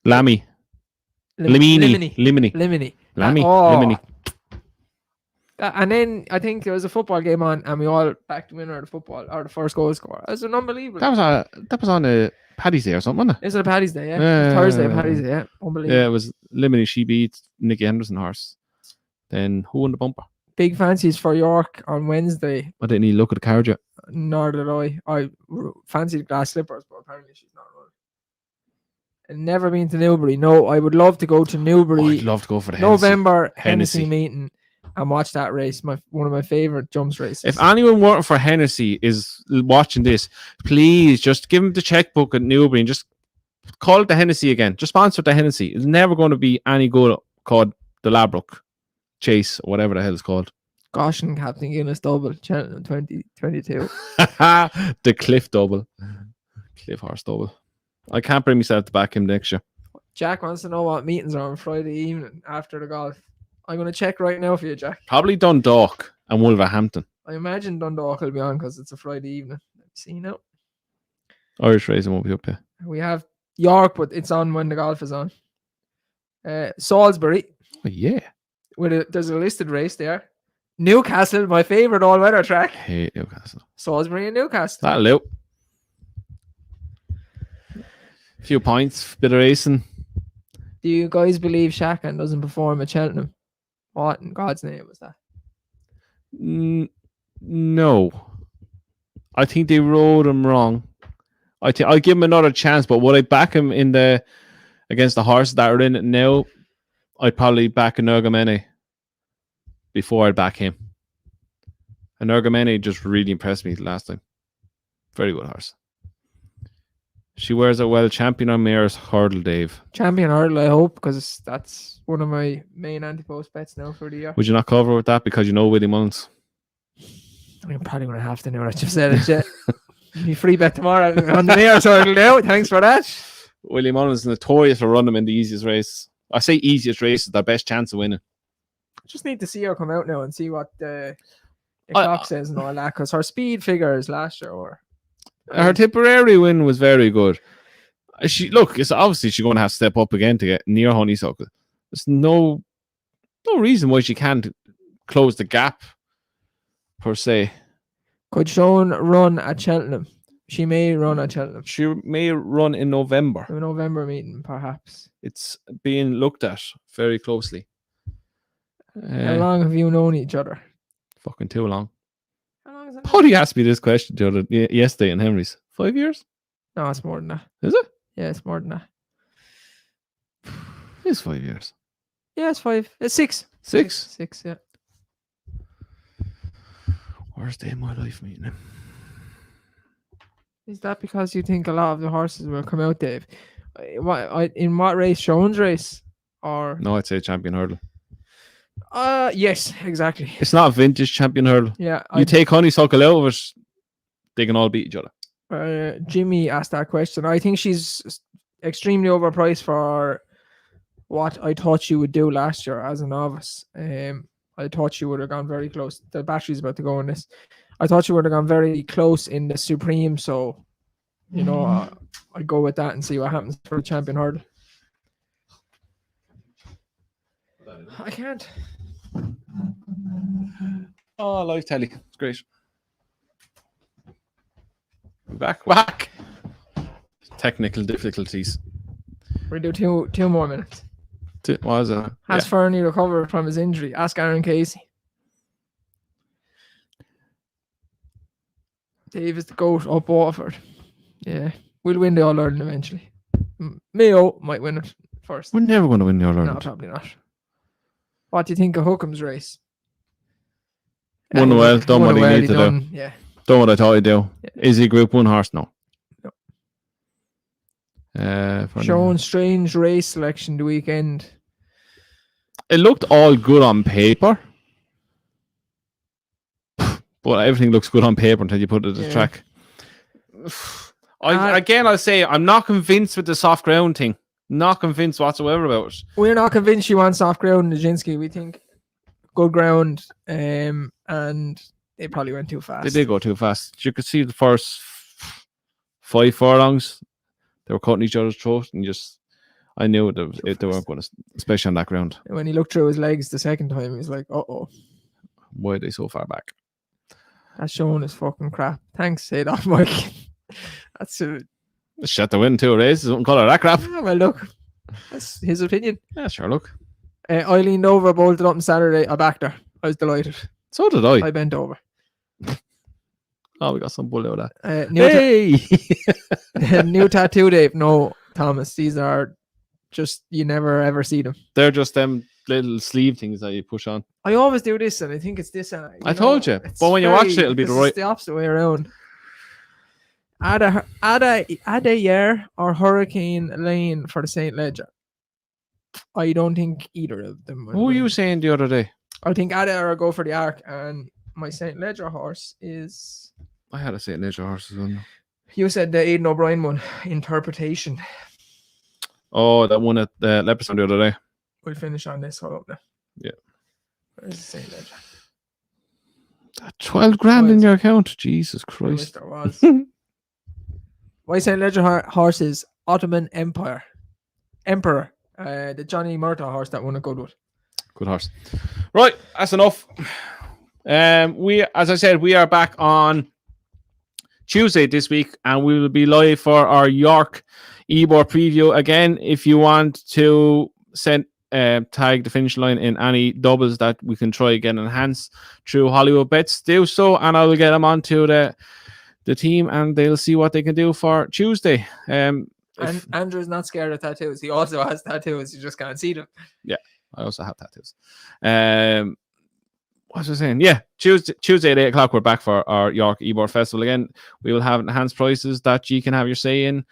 A: Lammy. Limini. Lammy.
B: And then I think there was a football game on, and we all backed the winner of the football or the first goal scorer. It was an unbelievable.
A: That was on a Paddy's Day or something, wasn't it?
B: It was on a Paddy's Day, yeah. Thursday, Paddy's Day, yeah. Unbelievable.
A: Yeah, it was Limini. She beat Nicky Henderson horse. Then who won the bumper?
B: Big fancies for York on Wednesday.
A: I didn't even look at the card yet.
B: Nor did I. I fancied Glass Slippers, but apparently she's not running. And never been to Newbury. No, I would love to go to Newbury.
A: I'd love to go for the
B: November Hennessy meeting and watch that race. One of my favorite jumps races.
A: If anyone working for Hennessy is watching this, please just give them the checkbook at Newbury and just call it the Hennessy again. Just sponsor the Hennessy. It's never going to be any good called the Labrook Chase or whatever the hell it's called.
B: Goshen Captain Guinness double, Cheltenham 2022.
A: The Cliff double. Cliff horse double. I can't bring myself to back him next year.
B: Jack wants to know what meetings are on Friday evening after the golf. I'm going to check right now for you, Jack.
A: Probably Dundalk and Wolverhampton.
B: I imagine Dundalk will be on because it's a Friday evening. Let's see now.
A: Irish racing won't be up here.
B: We have York, but it's on when the golf is on. Salisbury.
A: Oh, yeah.
B: There's a listed race there. Newcastle, my favourite all-weather track.
A: I hate Newcastle.
B: Salisbury and Newcastle.
A: That'll do. A few points, bit of racing.
B: Do you guys believe Shakan doesn't perform at Cheltenham? What in God's name was that?
A: No. I think they rode him wrong. I'll give him another chance, but would I back him against the horses that are in it now? I'd probably back Energumene before I'd back him. Energumene just really impressed me last time. Very good horse. She wears it well. Champion on Mare's Hurdle, Dave.
B: Champion Hurdle, I hope, because that's one of my main anti-post bets now for the year.
A: Would you not cover with that because you know Willie Mullins?
B: I'm probably going to have to now that you've said it, yeah. Be free bet tomorrow on the Mare's Hurdle now. Thanks for that.
A: Willie Mullins is notorious for running them in the easiest race. I say easiest race is their best chance of winning.
B: Just need to see her come out now and see what the clock says and all that, because her speed figures last year were.
A: Her Tipperary win was very good. It's obviously she's going to have to step up again to get near Honeysuckle. There's no reason why she can't close the gap, per se.
B: Could Sean run at Cheltenham? She may run at Cheltenham.
A: She may run in November.
B: A November meeting, perhaps.
A: It's being looked at very closely.
B: How long have you known each other?
A: Fucking too long.
B: How long is that?
A: Buddy asked me this question yesterday in Henry's. 5 years?
B: No, it's more than that.
A: Is it?
B: Yeah, it's more than that.
A: It's 5 years.
B: Yeah, it's 5. It's 6.
A: 6?
B: 6, yeah.
A: Worst day of my life meeting him.
B: Is that because you think a lot of the horses will come out, Dave? In what race? Sean's race? Or
A: No, I'd say champion hurdle.
B: yes, exactly.
A: It's not a vintage champion hurdle.
B: Yeah.
A: You take Honeysuckle out of it, they can all beat each other.
B: Jimmy asked that question. I think she's extremely overpriced for what I thought she would do last year as a novice. I thought she would have gone very close. The battery's about to go on this. I thought she would have gone very close in the Supreme, so I'd go with that and see what happens for the champion hurdle. I can't.
A: Oh, live telly. It's great. Back. Technical difficulties.
B: We do two more minutes.
A: What is it?
B: Has Fernie recovered from his injury? Ask Aaron Casey. Dave is the GOAT up Waterford. Yeah. We'll win the All-Ireland eventually. Mayo might win it first.
A: We're never going to win the All-Ireland.
B: No, probably not. What do you think of Hookham's race?
A: Won well, done what he needed to do.
B: Yeah.
A: Done what I thought he'd do.
B: Yeah.
A: Is he Group 1 horse? No.
B: Showing strange race selection the weekend.
A: It looked all good on paper. But everything looks good on paper until you put it at the track. I'll say I'm not convinced with the soft ground thing. Not convinced whatsoever about it.
B: We're not convinced you want soft ground in Nijinsky. We think good ground, and they probably went too fast.
A: They did go too fast. You could see the first 5 furlongs. They were cutting each other's throat, and I knew they weren't going to, especially on that ground.
B: When he looked through his legs the second time, he was like, "Uh-oh,
A: why are they so far back?"
B: That showing is fucking crap. Thanks, say that, Mike. That's a
A: shut the win 2 races. Wouldn't call it that crap.
B: Yeah, well, look, that's his opinion.
A: Yeah, sure. Look,
B: I leaned over, bolted up on Saturday. I backed her. I was delighted.
A: So did I.
B: I bent over.
A: Oh, we got some bull out of that.
B: New tattoo, Dave. No, Thomas. These are just, you never ever see them.
A: They're just them little sleeve things that you push on.
B: I always do this, and I think it's this.
A: I told you, but when you watch it, it'll be
B: the opposite way around. Adair or Hurricane Lane for the St. Ledger. I don't think either of them.
A: Who were you saying the other day?
B: I think Adair will go for the Arc, and my St. Ledger horse is.
A: I had a St. Ledger horse as well.
B: You said the Aidan O'Brien one, Interpretation.
A: Oh, that one at the Leopardstown the other day.
B: We'll finish on this. Hold up now.
A: Yeah.
B: Where's the St. Ledger?
A: 12 grand in your account. Jesus Christ.
B: There was. My St. Ledger horse is Ottoman Emperor. The Johnny Murtaugh horse that won a good one.
A: Good horse. Right, that's enough. As I said, we are back on Tuesday this week, and we will be live for our York ebor preview. Again, if you want to tag the finish line in any doubles that we can try again enhance through Hollywoodbets, do so, and I will get them onto the team, and they'll see what they can do for Tuesday. And
B: Andrew's not scared of tattoos. He also has tattoos. You just can't see them.
A: Yeah, I also have tattoos. What was I saying? Yeah, Tuesday at 8 o'clock, we're back for our York ebor festival again. We will have enhanced prices that you can have your say in.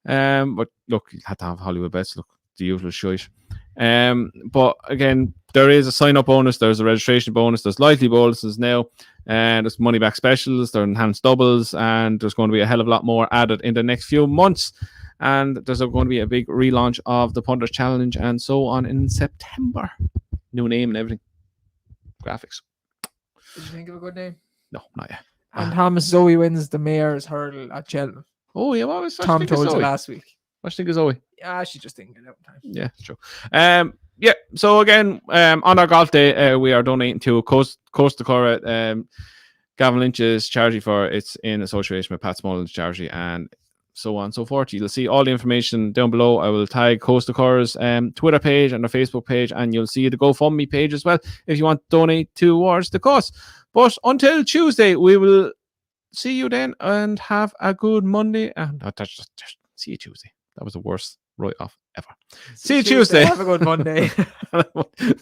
A: But look, you have to have Hollywoodbets. Look, the usual shite. But again, there is a sign-up bonus. There's a registration bonus. There's likely bonuses now. And there's money-back specials. There are enhanced doubles. And there's going to be a hell of a lot more added in the next few months. And there's going to be a big relaunch of the Punters Challenge and so on in September. New name and everything. Graphics.
B: Did you think of a good name?
A: No, not yet.
B: And Thomas Zoe wins the mayor's hurdle at Cheltenham.
A: Oh, yeah. What was
B: Tom told you last week.
A: What do you think of Zoe?
B: Yeah, she just didn't get out in time.
A: Yeah, it's true. Yeah. So again, on our golf day, we are donating to Coast to Curragh, Gavin Lynch's charity for it's in association with Pat Smollen's charity and so on and so forth. You'll see all the information down below. I will tag Coast to Curragh's Twitter page and their Facebook page, and you'll see the GoFundMe page as well if you want to donate towards the cause. But until Tuesday, we will see you then and have a good Monday. And just see you Tuesday. That was the worst write-off ever. See you Tuesday.
B: Have a good Monday.